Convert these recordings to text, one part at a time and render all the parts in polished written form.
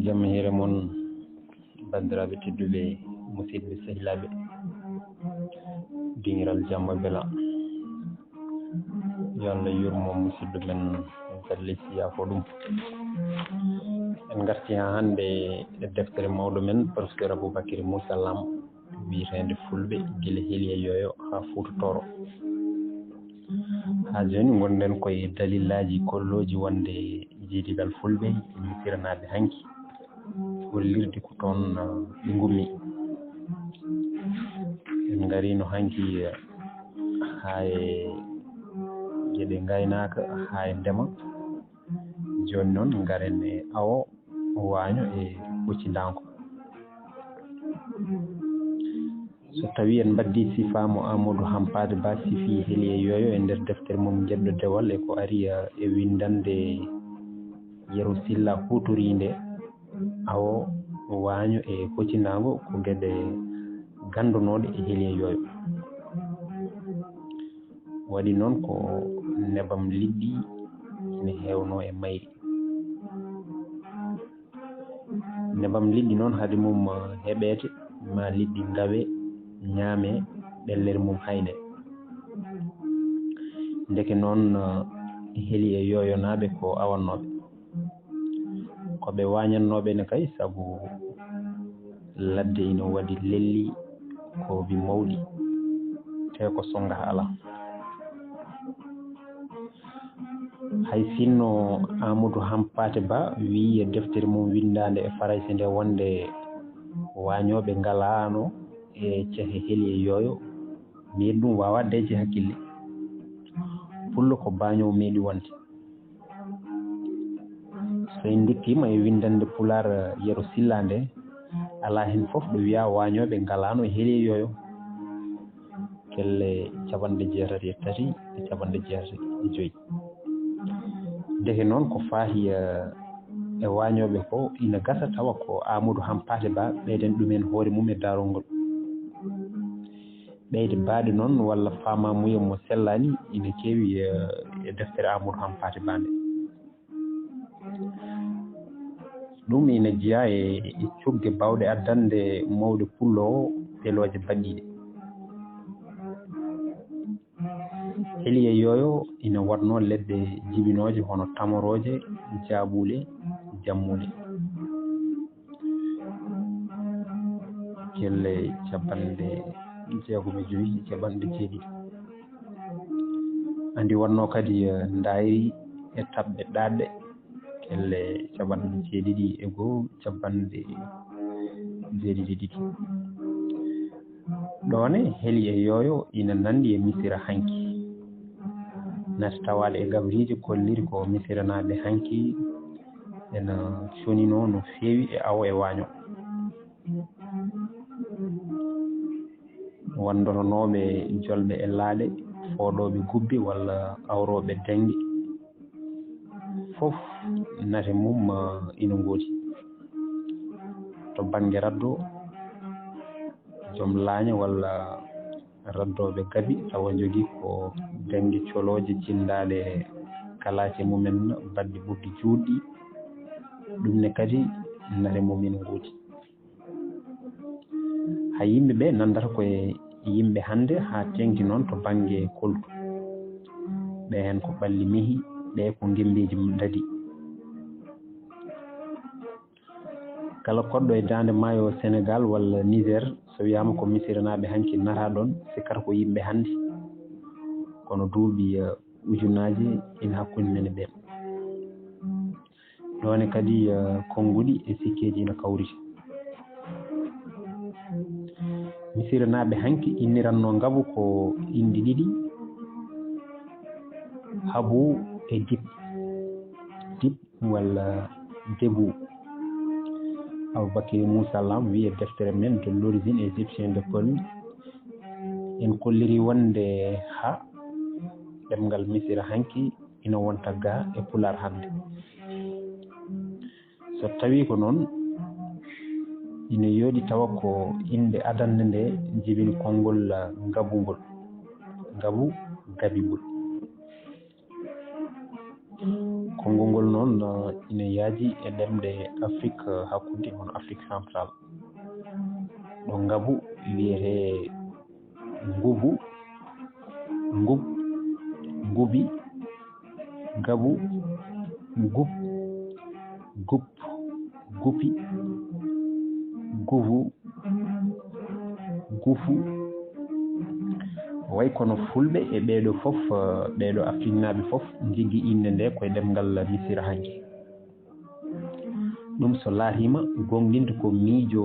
Jam hiire mon bandiraɓe tedduɓe musidɓe sehilaɓe dingiral jamma bela yo Allah yurmo musidɗo men galle siyafo ɗum en garti ha hande e deftere mawɗo men professeur Abuubakri Muusaa LAM wiyetede Fulɓe guila heeli e yoyo ha Fuutotoro. Ha joni gonɗen koye dalillaji kolloji wonde jiidigal Fulɓe e misiranaɓe hanki hollirde ko toon ɓe gummi. En garino hanki ha e gueɗe gaynaka ha e ndema, joni noon garen e awo waño e ɓoccidanko. So tawi en mbaddi sifamo Amadou Hampade Ba sifi heeli e yoyo e nder deftere mum jeɗɗo dewal e ko ari e windande Yero Silla hutorinde awo waño e ɓoccidago ko gueɗe gandunoɗe e heeli e yoyo. Waɗi noon ko nebam liɗɗi ene hewno e mayri. Nebam liɗɗi noon haade mum heɓete ma liɗɗi gawe ñaame ɓellere mum hayne. Ndeke noon heeli e yoyonaɓe ko awannoɓe koɓe wañannoɓe ne kay saabu ladde ina waɗi lelli ko bi mawɗi te ko songa ala. hay sinno Amadou Hampade Ba wi e deftere mum windande e farayse nde wonde wañoɓe ngalano e cehe heeli e yoyo meɗi ɗum wawa deje hakkille. Pullo ko bañowo meɗi wonde. So en duttima e windande pulaar Yero Silla nde ala hen foof ɗo wiya wañoɓe ngalano e heeli e yoyo. Kelle 83 e 85. Ndeke noon ko faahi e wañoɓe ko ina gasa tawa ko Amadou Hampade Ba ɓeyden ɗumen hoore mum e darol ngol. ɓeyde baɗe noon walla famamuya mo sellani ina keewi e deftere Amadou Hampade Ba nde. ɗum ina jeeya e cogge bawɗe addande mawɗo pullo o peloje baɗɗiɗe. heeli e yoyo ina watno leɗɗe jibinoje hono tamoroje, jaaɓule, jammule. kelle 65. andi wonno kadi ndayri e tabɓe ɗaɗɗe kelle 61, 52. ɗone heeli e yoyo ina nandi e misira hanki nata tawade e gabriji kolliri ko misiranaɓe hanki ena sonino no feewi e awo e waño. wandoronoɓe jolɓe e laaɗe, fooɗoɓe gubbe walla awroɓe dengue fof nate mum ina gooti. To banggue raddo joom laaña walla raddoɓe gabi tawa jogui ko dengue coloje cindaɗe kalace mumen badɗe ɓurɗi juutɗi, ɗum ne kadi nate mum ina gooti. hay yimɓeɓe nandata koye yimɓe hande ha tengti noon to banggue koltu ɓe hen ko ɓalli meehi ɓe ko gembeji dadi. kala koɗɗo e dande maayo Sénégal walla Niger so wiyama ko misiranaɓe hanki nata ɗon sikkata ko yimɓe hande kono duuɓi ujunaji ina hakkude men e ɓen. ɗone kadi konnguɗi e sikkeji ina kawriti. misiranaɓe hanki inniranno ngabu ko indi ɗiɗi habu e dip walla debu. Abuubakri Muusaa LAM wi e deftere men de l'origine égyptienne de Peuls en kolliri wonde ha ɗemngal misira hanki ina wonta ga e pulaar hande. so tawi ko noon ina yooɗi tawa ko inde adande nde jibini konngol ngabugol, ngabu gabigol. ko konngol ngol noon ina yaaji e ɗemɗe Afrique hakkunde hono Afrique central. ɗo ngabu wiyete ngubu, ngub, ngubi, gabu, gub, gup, gupi, gufu, gufu. way kono fulɓe e ɓeeɗo fof ɓeeɗo afrinnaaɓe fof jiggi innde nde koye ɗemngal misira hanki. ɗum so laatiima gonɗinde ko miijo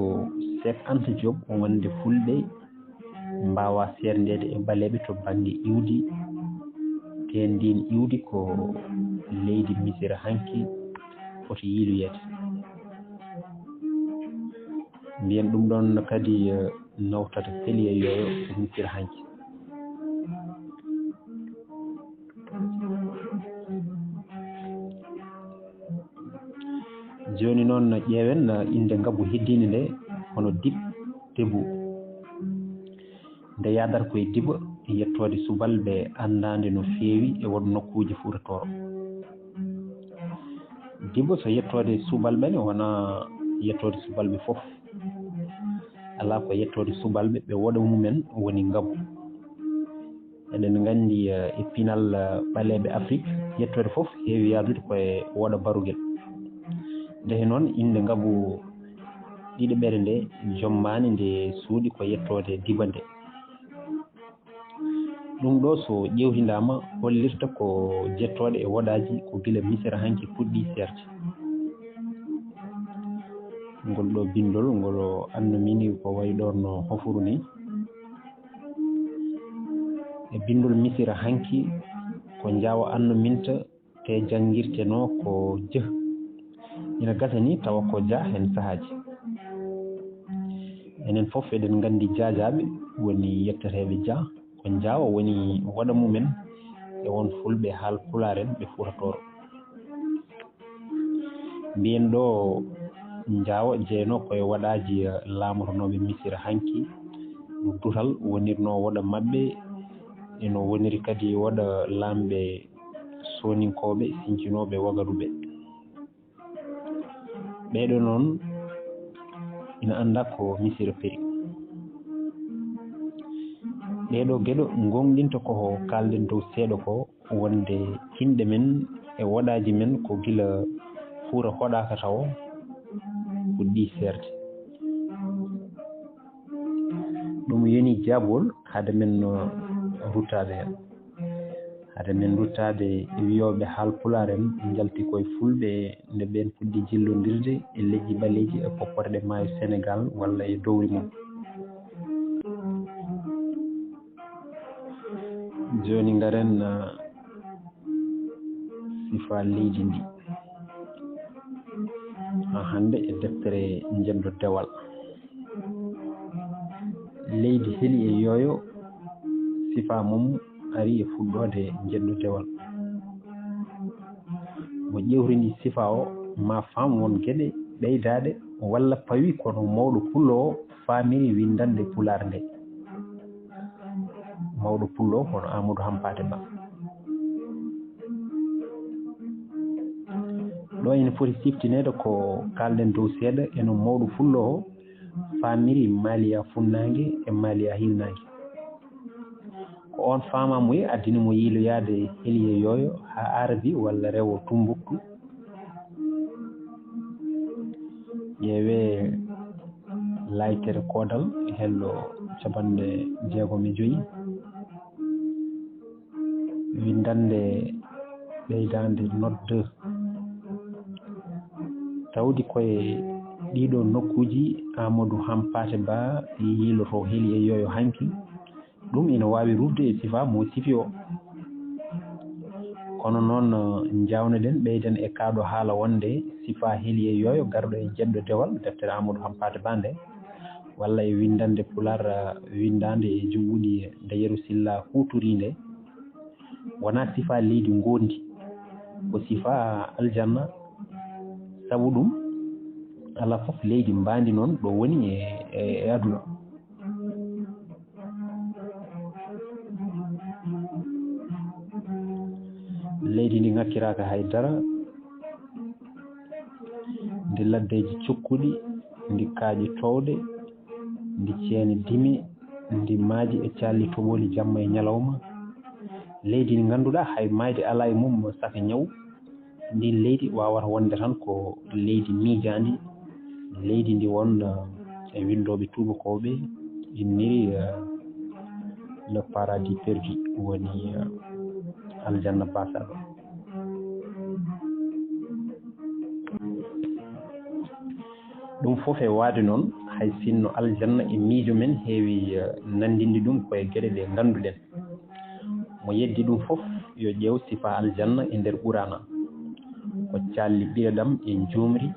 Seek Anta JOOٻ wonde fulɓe mbaawa seerndeede e baleeɓe to baŋnge iwdi te ndin iwdi ko leydi misira hanki foti yiiloyeede. mbiyen ɗum ɗon kadi nawtata heli e yoyo ko misira hanki. joni noon ƴeewen inde ngabu heddinde nde hono dib debu nde yadata koye diba yettode subalɓe andade no feewi e won nokkuji fuuratoro. diba so yettode subalɓe ne wona yettode subalɓe fof, ala ko yettode subalɓe ɓe woɗa mumen woni ngabu. eɗen gandi e pinal ɓaleɓe Afrique yettode fof heewi yadude koye woɗa barugel. ndehe noon inde ngabu ɗiɗi ɓere nde jommani nde suuɗi ko yettode diba nde. ɗum ɗo so ƴewtidama hollirta ko jettoɗe e woɗaji ko gila misira hanki puɗɗi serde. ngol ɗo bindol ngol annumini ko wayi ɗon no hofuru ni e bindol misira hanki ko jawa annuminta te janguirteno ko jeh ina gasa ni tawa ko dia hen sahaji. enen fof eɗen gandi jaajaɓe woni yettateɓe dia ko jaawa woni waɗa mumen e won fulɓe haal pulaar en ɓe furatoro. mbiyen ɗo jaawa jeeyno koye waɗaji laamotonoɓe misira hanki no dutal wonirno woɗa mabɓe eno woniri kadi woɗa lamɓe soninkoɓe sincinoɓe wagaduɓe. ɓeɗo noon ina anda ko misira peri. ɗeɗo gueɗo gonɗinta koko kalden dow seeɗa ko wonde hinɗe men e woɗaji men ko gila fuura hoɗaka taw fuɗɗi serde. ɗum yoni jaabol hade men ruttade hen, hade men ruttade e wiyoɓe haal pulaar en jalti koye fulɓe nde ɓen puɗɗi jillodirde e leƴƴi ɓaleji e popporɗe maayo Sénégal walla e dowri mum. joni garen sifa leydi ndi hande e deftere jeddo dewal. leydi heli e yoyo sifa mum ari e fuɗɗode jeddo dewal. mo ƴewrindi sifa o ma fam won gueɗe ɓeydade walla pawi kono mawɗo pullo o famiri windande pulaar nde. mawɗo pullo hono Amadou Hampate Ba. ɗo ene foti siftinede ko kalden dow seeɗa eno mawɗo pullo o famiri Maliya funnague e Maliya hilnague. ko on famamuye addini mo yiiloyade heliye yoyo ha ardi walla rewo Tumbuktu. ƴeewe laytere kodal hello 65 windande ɓeydande nodde tawdi koye ɗiɗo nokkuji Amadou Hampate Ba yiiloto heli e yoyo hanki. ɗum ina wawi rufde e sifa mo sifi o. kono noon jawneɗen ɓeyden e kaɗo haala wonde sifa heli e yoyo garɗo e jeddo dewal deftere Amadou Hampate Ba nde walla e windande pulaar windande e jumɓuɗi nde yeru silla hutorinde wona sifa leydi gondi ko sifa aljanna. sabu ɗum ala fof leydi mbandi noon ɗo woni e aduna. leydi ndi ngakkiraka haydara ndi laddeji cukkuɗi, ndi kaaƴi towde, ndi ceeni dimi, ndi maaji e calli toɓoli jamma e ñalawma. Leydi ndi ngannduɗaa hay maayde alaa e mum saka ñaw. Ndin leydi wawata wonde tan ko leydi miijaandi, leydi ndi won e windooɓe tuubakooɓe inniri le paradis perdu, woni aljanna basaɗo. ɗum fof e waade noon hay sinno aljanna e miijo men heewi nandinde ɗum koye geɗe ɗe ngannduɗen. Mo yeddi ɗum fof yo ƴeew sifa aljanna e nder ɓurana ko calli ɓireɗam e njuumri,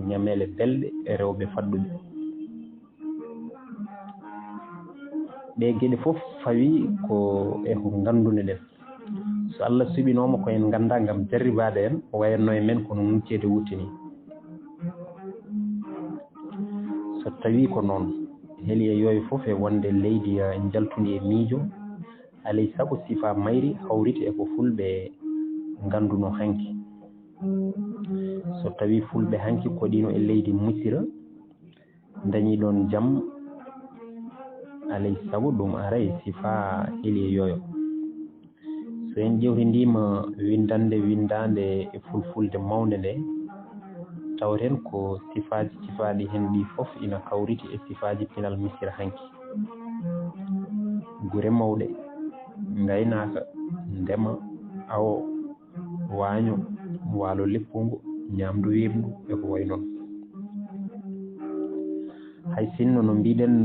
ñamele belɗe e rewɓe fadduɓe. ɗe geɗe fof fawi ko e ko ngannduno ɗen. So Allah suɓinooma ko en ngannda ngam jarribaade en wayanno e men kono nuccede wuttini. So tawi ko noon heli e yooyo fof e wonde leydi jaltundi e miijo, alay sago sifa mayri hawriti e ko fulɓe ngannduno hanki. So tawi fulɓe hanki koɗino e leydi musira dañi ɗon jam, alay sago ɗum aray sifa heli e yooyo. So en ƴewtindima windande e fulfulde mawnde nde, tawren ko sifaji cifaɗi hen ɗi fof ina hawriti e sifaji pinal misira hanki. Gure mawɗe, ngaynaka, ndema, awo, waaño, waalo leppungo, ñamdu weɓndu e ko way noon. Hay sinno no mbiɗen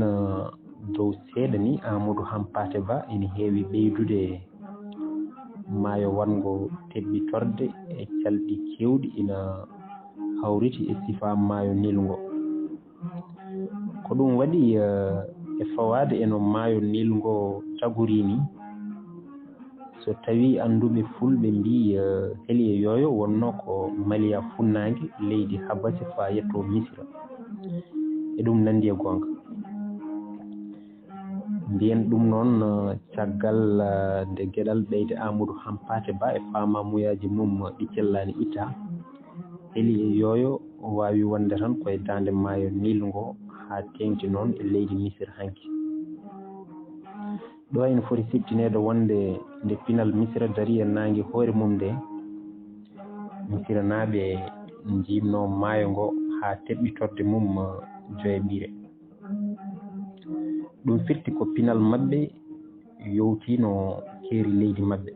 dow seeɗa ni Amadou Hampate Ba ina heewi ɓeydude maayo wango teɓɓitorde e calɗi kewɗi ina hawriti e sifa maayo nilngo. Ko ɗum waɗi e fawaade eno maayo nilngo tagori ni, so tawi annduɓe fulɓe mbi heli e yooyo wonno ko maliya funnaange leydi habase fa yetto misira, e ɗum nandi e goonga. Mbiyen ɗum noon caggal nde geɗal ɓeyde Amadou Hampate Ba e famamuyaji mum ɗi cellani itta, heli e yooyo wawi wonde tan koye dande maayo nilngo ha tengti noon e leydi misira hanki. ɗo ene foti siftinede wonde nde pinal misira dari e nangue hoore mum nde, misira naaɓe jimno maayo ngo ha teɓɓitorde mum joyeɓire. ɗum firti ko pinal maɓɓe yowtino keeri leydi maɓɓe.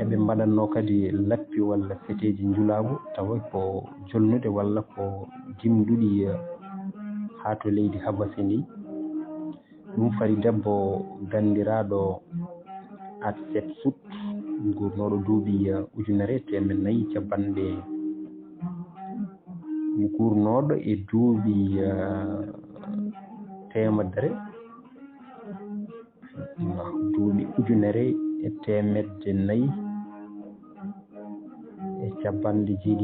eɓe mbaɗanno kadi lappi walla feteji njulagu tawa ko jolnude walla ko dimduɗi ha to leydi habasi ndi. ɗum fari debbo gandiraɗo at 7 août gurnoɗo duuɓi 1400 capanɗe gurnoɗo e duuɓi 100 duuɓi 1400 e capanɗe 7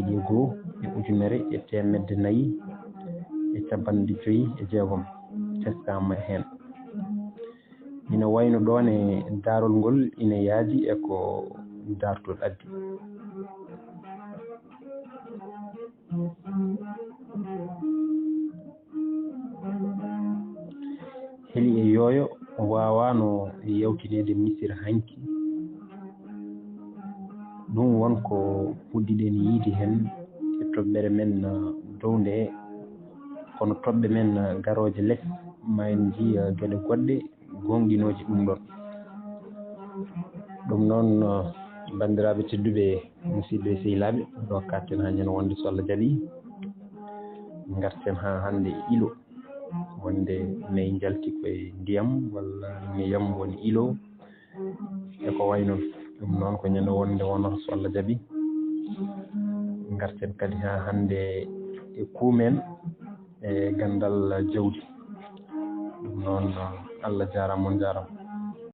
e 1400 e capanɗe 56 teskama hen. ina wayno ɗon e darol ngol ina yaadi e ko dartol addi. heli e yooyo wawano yewtinede misira hanki. ɗum wonko puɗɗiɗen yiide hen e toɓɓere men dow nde, kono toɓɓe men garoje less ma en jiiya gueɗe goɗɗe gonɗinoji ɗum ɗon. ɗum noon bandiraɓe tedduɓe musidɓe e sehilaɓe, ɗo katten ha ñande wonde so Allah jaaɓi garten ha hande ilo wonde nayi jalti koye ndiyam walla ndiyam woni ilo e ko way noon. ɗum noon ko ñande wonde wonata so Allah jaaɓi garten kadi ha hande e kuumen e ganndal jawdi. ɗum noon Allah jarama on jarama.